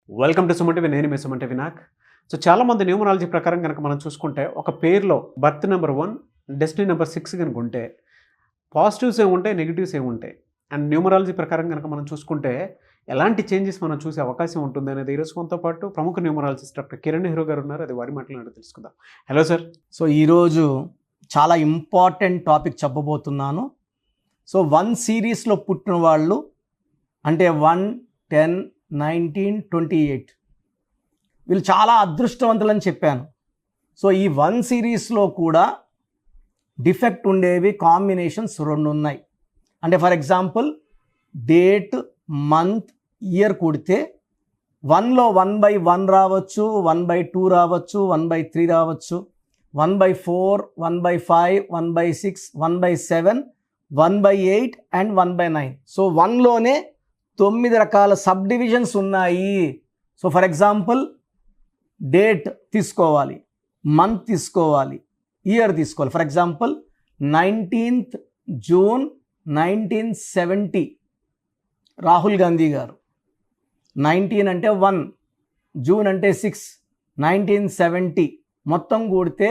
Welcome to Suman TV. నేను మీ Suman TV Vinayak. So చాలామంది numerology ప్రకారం కనుక మనం చూసుకుంటే ఒక పేరులో బర్త్ నెంబర్ 1, డెస్టినీ నెంబర్ 6 కనుక ఉంటే పాజిటివ్స్ ఏముంటాయి, నెగిటివ్స్ ఏముంటాయి, అండ్ న్యూమరాలజీ ప్రకారం కనుక మనం చూసుకుంటే ఎలాంటి చేంజెస్ మనం చూసే అవకాశం ఉంటుంది అనేది ఈరోజు మనతో పాటు ప్రముఖ న్యూమరాలజిస్ట్ డాక్టర్ కిరణ్ నెహ్రూ గారు ఉన్నారు. అది వారి మాటలు తెలుసుకుందాం. Hello sir. సో ఈరోజు చాలా ఇంపార్టెంట్ టాపిక్ చెప్పబోతున్నాను. సో 1 సిరీస్లో పుట్టిన వాళ్ళు అంటే 1, 10, 19, 28 వీళ్ళు చాలా అదృష్టవంతులని చెప్పాను. సో ఈ 1 సిరీస్లో కూడా డిఫెక్ట్ ఉండేవి కాంబినేషన్స్ 2 ఉన్నాయి. అంటే for example date, month, year కూడితే 1లో 1/1 రావచ్చు, 1/2 రావచ్చు, 1/3 రావచ్చు, 1/4, 1/5, 1/6, 1/7, 1/8 అండ్ 1/9. సో 1లోనే 9 రకాల సబ్ డివిజన్స్ ఉన్నాయి. సో ఫర్ ఎగ్జాంపుల్ డేట్ తీసుకోవాలి, మంత్ తీసుకోవాలి, ఇయర్ తీసుకోవాలి. For example 19th June 1970 Rahul Gandhi గారు. 19 అంటే 1, జూన్ అంటే 6, 1970 మొత్తం కూడితే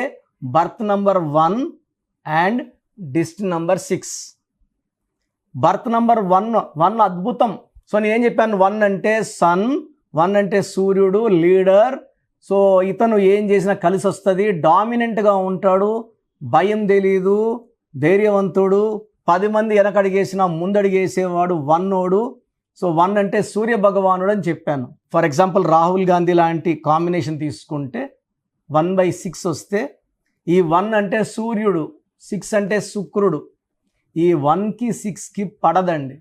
birth number 1 and destiny number 6. Birth number 1 అద్భుతం. సో నేనేం చెప్పాను, 1 అంటే సన్, 1 అంటే సూర్యుడు, లీడర్. సో ఇతను ఏం చేసినా కలిసి వస్తుంది, డామినెంట్గా ఉంటాడు, భయం తెలీదు, ధైర్యవంతుడు, 10 మంది వెనకడిగేసినా ముందడిగేసేవాడు 1. సో 1 అంటే సూర్య భగవానుడు అని చెప్పాను. ఫర్ ఎగ్జాంపుల్ రాహుల్ గాంధీ లాంటి కాంబినేషన్ తీసుకుంటే 1/6 వస్తే ఈ 1 అంటే సూర్యుడు, 6 అంటే శుక్రుడు. ఈ 1కి 6కి పడదండి.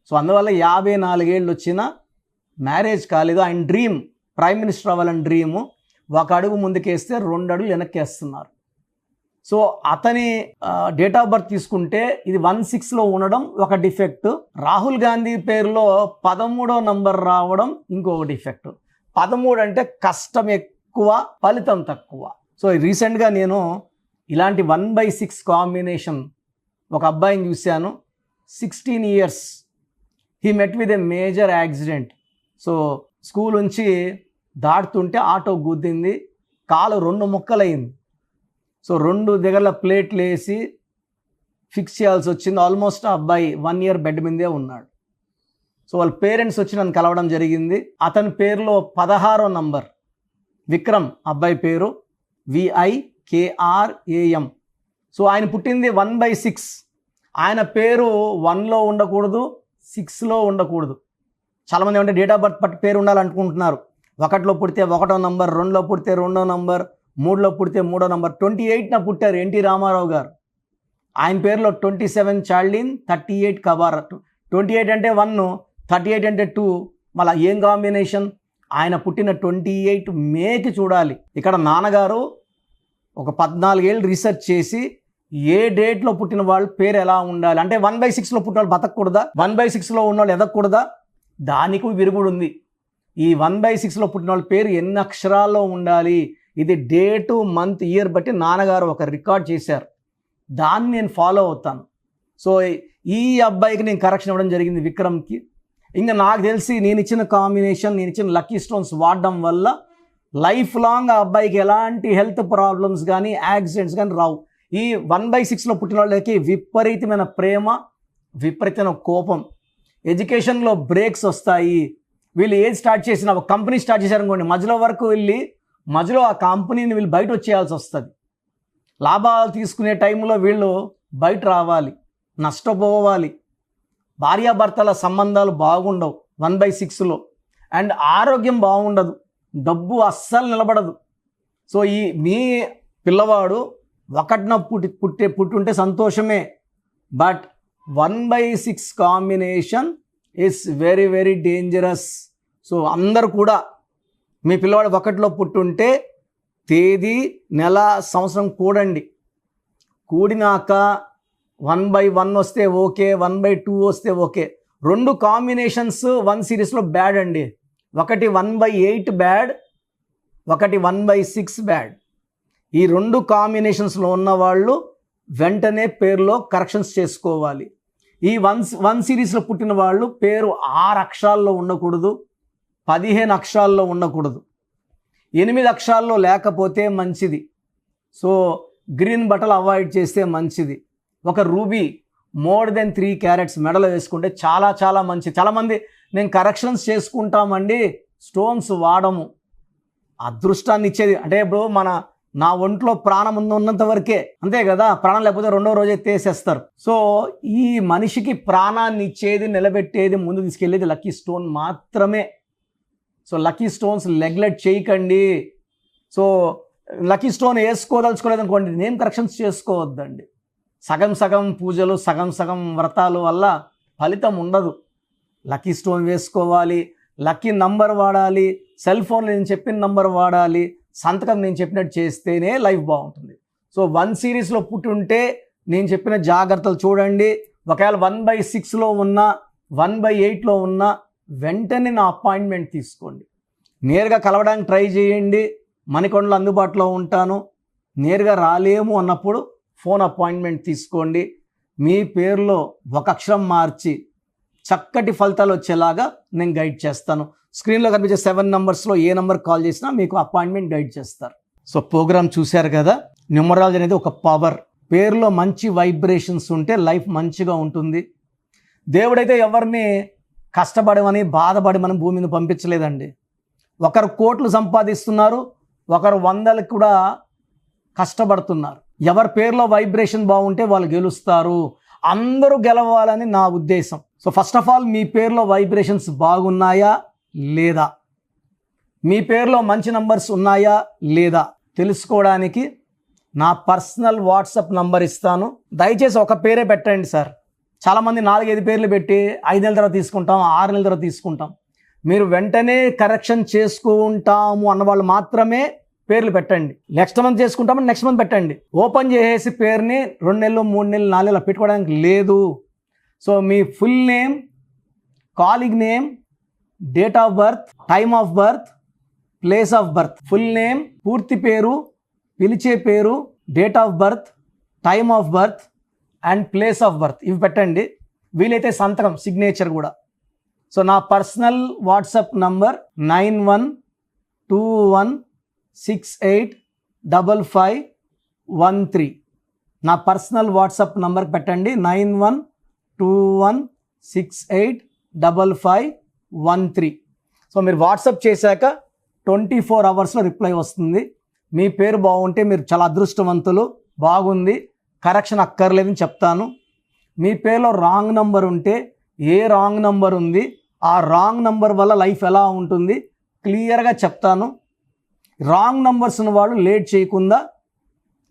సో అందువల్ల 54 ఏళ్ళు వచ్చినా మ్యారేజ్ కాలేదు. ఆయన డ్రీమ్ ప్రైమ్ మినిస్టర్ అవ్వాలని డ్రీము. 1 అడుగు ముందుకేస్తే 2 అడుగులు వెనక్కేస్తున్నారు. సో అతని డేట్ ఆఫ్ బర్త్ తీసుకుంటే ఇది 16లో ఉండడం ఒక డిఫెక్ట్. రాహుల్ గాంధీ పేరులో 13వ నంబర్ రావడం ఇంకొక డిఫెక్ట్. 13 అంటే కష్టం ఎక్కువ, ఫలితం తక్కువ. సో రీసెంట్గా నేను ఇలాంటి 1/6 కాంబినేషన్ ఒక అబ్బాయిని చూశాను. 16 years. He met with a major accident. So school నుంచి దాటుతుంటే ఆటో గుద్దింది, కాలు 2 ముక్కలైంది. సో 2 దగ్గర ప్లేట్లు వేసి ఫిక్స్ చేయాల్సి వచ్చింది. ఆల్మోస్ట్ ఆ అబ్బాయి 1 year బెడ్ మీదే ఉన్నాడు. సో వాళ్ళ పేరెంట్స్ వచ్చి నన్ను కలవడం జరిగింది. అతని పేరులో 16వ నంబర్ విక్రమ్, అబ్బాయి పేరు VIKRAM. సో ఆయన పుట్టింది 1/6. ఆయన పేరు 1లో ఉండకూడదు, 6లో ఉండకూడదు. చాలామంది ఏమంటే డేట్ ఆఫ్ బర్త్ పేరు ఉండాలనుకుంటున్నారు. 1లో పుడితే 1వ నంబర్, 2లో పుడితే 2వ నంబర్, 3లో పుడితే 3వ నంబర్. 28న పుట్టారు ఎన్టీ రామారావు గారు. ఆయన పేరులో 27 చార్లిన్, 38 కబార్. 28 అంటే 1, 38 అంటే 2. మళ్ళీ ఏం కాంబినేషన్. ఆయన పుట్టిన 28 మేకి చూడాలి. ఇక్కడ నాన్నగారు ఒక 14 ఏళ్ళు రీసెర్చ్ చేసి ఏ డేట్లో పుట్టిన వాళ్ళు పేరు ఎలా ఉండాలి అంటే 1/6లో పుట్టిన వాళ్ళు బతకూడదా, 1/6లో ఉన్న వాళ్ళు ఎదగకూడదా, దానికి విరుగుడు ఉంది. ఈ 1/6లో పుట్టిన వాళ్ళ పేరు ఎన్ని అక్షరాల్లో ఉండాలి, ఇది డేటు, మంత్, ఇయర్ బట్టి నాన్నగారు ఒక రికార్డ్ చేశారు. దాన్ని నేను ఫాలో అవుతాను. సో ఈ అబ్బాయికి నేను కరెక్షన్ ఇవ్వడం జరిగింది, విక్రమ్కి. ఇంకా నాకు తెలిసి నేను ఇచ్చిన కాంబినేషన్, నేను ఇచ్చిన లక్కీ స్టోన్స్ వాడడం వల్ల లైఫ్ లాంగ్ ఆ అబ్బాయికి ఎలాంటి హెల్త్ ప్రాబ్లమ్స్ కానీ యాక్సిడెంట్స్ కానీ రావు. ఈ 1/6లో పుట్టిన వాళ్ళకి విపరీతమైన ప్రేమ, విపరీతమైన కోపం, ఎడ్యుకేషన్లో బ్రేక్స్ వస్తాయి. వీళ్ళు ఏది స్టార్ట్ చేసినా, ఒక కంపెనీ స్టార్ట్ చేశారనుకోండి, మధ్యలో వరకు వెళ్ళి మధ్యలో ఆ కంపెనీని వీళ్ళు బయట వచ్చేయాల్సి వస్తుంది. లాభాలు తీసుకునే టైంలో వీళ్ళు బయట రావాలి, నష్టపోవాలి. భార్యాభర్తల సంబంధాలు బాగుండవు 1/6లో. అండ్ ఆరోగ్యం బాగుండదు, డబ్బు అస్సలు నిలబడదు. సో ఈ మీ పిల్లవాడు 1న పుట్టుంటే సంతోషమే, but 1/6 combination is very very dangerous. So అందరూ కూడా మీ పిల్లవాడు 1లో పుట్టుంటే తేదీ, నెల, సంవత్సరం కూడండి. కూడినాక 1/1 వస్తే ఓకే, 1/2 వస్తే ఓకే. 2 కాంబినేషన్స్ 1 సిరీస్లో బ్యాడ్ అండి. ఒకటి 1/8 బ్యాడ్, ఒకటి 1/6 బ్యాడ్. ఈ 2 కాంబినేషన్స్లో ఉన్నవాళ్ళు వెంటనే పేరులో కరెక్షన్స్ చేసుకోవాలి. ఈ 1 సిరీస్లో పుట్టిన వాళ్ళు పేరు 6 అక్షరాల్లో ఉండకూడదు, 15 అక్షరాల్లో ఉండకూడదు, 8 అక్షరాల్లో లేకపోతే మంచిది. సో గ్రీన్ బట్టలు అవాయిడ్ చేస్తే మంచిది. ఒక రూబీ మోర్ దెన్ 3 క్యారెట్స్ మెడలో వేసుకుంటే చాలా చాలా మంచిది. చాలామంది నేను కరెక్షన్స్ చేసుకుంటామండి, స్టోన్స్ వాడము. అదృష్టాన్ని ఇచ్చేది అంటే ఇప్పుడు నా ఒంట్లో ప్రాణం ఉన్నంత వరకే, అంతే కదా. ప్రాణం లేకపోతే రెండో రోజే తీసేస్తారు. సో ఈ మనిషికి ప్రాణాన్ని ఇచ్చేది, నిలబెట్టేది, ముందు తీసుకెళ్ళేది లక్కీ స్టోన్ మాత్రమే. సో లక్కీ స్టోన్స్ నెగ్లెక్ట్ చేయకండి. సో లక్కీ స్టోన్ వేసుకోదలుచుకోలేదు అనుకోండి, నేమ్ కరెక్షన్స్ చేసుకోవద్దండి. సగం సగం పూజలు, సగం సగం వ్రతాలు వల్ల ఫలితం ఉండదు. లక్కీ స్టోన్ వేసుకోవాలి, లక్కీ నంబర్ వాడాలి, సెల్ ఫోన్లో నేను చెప్పిన నంబర్ వాడాలి, సంతకం నేను చెప్పినట్టు చేస్తేనే లైఫ్ బాగుంటుంది. సో 1 సిరీస్లో పుట్టి ఉంటే నేను చెప్పిన జాగ్రత్తలు చూడండి. ఒకవేళ 1/6లో ఉన్నా 1/8లో ఉన్నా వెంటనే నా అపాయింట్మెంట్ తీసుకోండి. నేరుగా కలవడానికి ట్రై చేయండి. మణికొండలో అందుబాటులో ఉంటాను. నేరుగా రాలేము అన్నప్పుడు ఫోన్ అపాయింట్మెంట్ తీసుకోండి. మీ పేరులో ఒక అక్షరం మార్చి చక్కటి ఫలితాలు వచ్చేలాగా నేను గైడ్ చేస్తాను. స్క్రీన్లో కనిపించే 7 నంబర్స్లో ఏ నెంబర్ కాల్ చేసినా మీకు అపాయింట్మెంట్ గైడ్ చేస్తారు. సో ప్రోగ్రామ్ చూశారు కదా. న్యూమరాలజీ అనేది ఒక పవర్. పేరులో మంచి వైబ్రేషన్స్ ఉంటే లైఫ్ మంచిగా ఉంటుంది. దేవుడైతే ఎవరిని కష్టపడమని బాధపడమని భూమి మీద పంపించలేదండి. ఒకరు కోట్లు సంపాదిస్తున్నారు, ఒకరు 100లకు కూడా కష్టపడుతున్నారు. ఎవరి పేరులో వైబ్రేషన్ బాగుంటే వాళ్ళు గెలుస్తారు. అందరూ గెలవాలని నా ఉద్దేశం. సో ఫస్ట్ ఆఫ్ ఆల్ మీ పేరులో వైబ్రేషన్స్ బాగున్నాయా లేదా, మీ పేరులో మంచి నంబర్స్ ఉన్నాయా లేదా తెలుసుకోవడానికి నా పర్సనల్ వాట్సాప్ నంబర్ ఇస్తాను. దయచేసి ఒక పేరే పెట్టండి సార్. చాలామంది 4-5 పేర్లు పెట్టి 5 నెలల తర్వాత తీసుకుంటాం, 6 నెలల తర్వాత తీసుకుంటాం. మీరు వెంటనే కరెక్షన్ చేసుకుంటాము అన్నవాళ్ళు మాత్రమే పేర్లు పెట్టండి. నెక్స్ట్ మంత్ చేసుకుంటామని నెక్స్ట్ మంత్ పెట్టండి. ఓపెన్ చేసేసి పేరుని 2 నెలలు 3 నెలలు 4 నెలలు పెట్టుకోవడానికి లేదు. So me full name, calling name, date of birth, time of birth, place of birth, full name, పూర్తి పేరు, పిలిచే పేరు, date of birth, time of birth and place of birth ఇవి పెట్టండి. వీలైతే సంతకం, సిగ్నేచర్ కూడా. సో నా పర్సనల్ వాట్సాప్ నంబర్ 9121685513. నా పర్సనల్ వాట్సాప్ నంబర్ పెట్టండి 9121685513. సో మీరు వాట్సాప్ చేశాక 24 అవర్స్లో రిప్లై వస్తుంది. మీ పేరు బాగుంటే మీరు చాలా అదృష్టవంతులు. బాగుంది, కరెక్షన్ అక్కర్లేదని చెప్తాను. మీ పేరులో రాంగ్ నంబర్ ఉంటే ఏ రాంగ్ నంబర్ ఉంది, ఆ రాంగ్ నంబర్ వల్ల లైఫ్ ఎలా ఉంటుంది క్లియర్గా చెప్తాను. రాంగ్ నంబర్స్ ఉన్న వాళ్ళు లేట్ చేయకుండా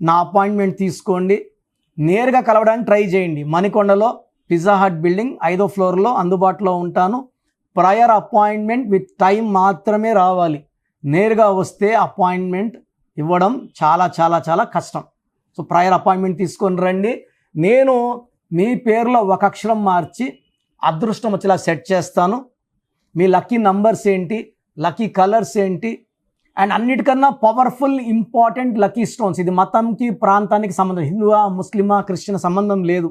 నా అపాయింట్మెంట్ తీసుకోండి. నేరుగా కలవడానికి ట్రై చేయండి. మణికొండలో పిజ్జా హట్ బిల్డింగ్ 5వ ఫ్లోర్లో అందుబాటులో ఉంటాను. ప్రయర్ అపాయింట్మెంట్ విత్ టైం మాత్రమే రావాలి. నేరుగా వస్తే అపాయింట్మెంట్ ఇవ్వడం చాలా చాలా చాలా కష్టం. సో ప్రయర్ అపాయింట్మెంట్ తీసుకొని రండి. నేను మీ పేరులో ఒక అక్షరం మార్చి అదృష్టం వచ్చేలా సెట్ చేస్తాను. మీ లక్కీ నంబర్స్ ఏంటి, లక్కీ కలర్స్ ఏంటి, అండ్ అన్నిటికన్నా పవర్ఫుల్ ఇంపార్టెంట్ లక్కీ స్టోన్స్. ఇది మతంకి ప్రాంతానికి సంబంధం, హిందువా ముస్లిమా క్రిస్టియన్ సంబంధం లేదు.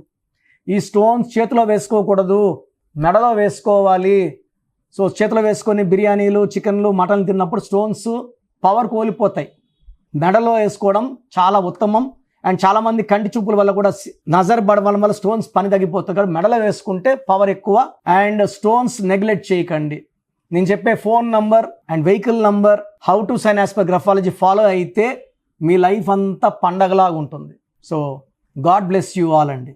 ఈ స్టోన్స్ చేతిలో వేసుకోకూడదు, మెడలో వేసుకోవాలి. సో చేతిలో వేసుకొని బిర్యానీలు, చికెన్లు, మటన్లు తిన్నప్పుడు స్టోన్స్ పవర్ కోల్పోతాయి. మెడలో వేసుకోవడం చాలా ఉత్తమం. అండ్ చాలామంది కంటి చూపుల వల్ల కూడా నజర్ పడడం వల్ల స్టోన్స్ పని తగ్గిపోతుంది. కానీ మెడలో వేసుకుంటే పవర్ ఎక్కువ. అండ్ స్టోన్స్ నెగ్లెక్ట్ చేయకండి. నేను చెప్పే phone number and vehicle number, how to sign as per graphology follow అయితే మీ లైఫ్ అంతా పండగలాగా ఉంటుంది. So God bless you all అండి.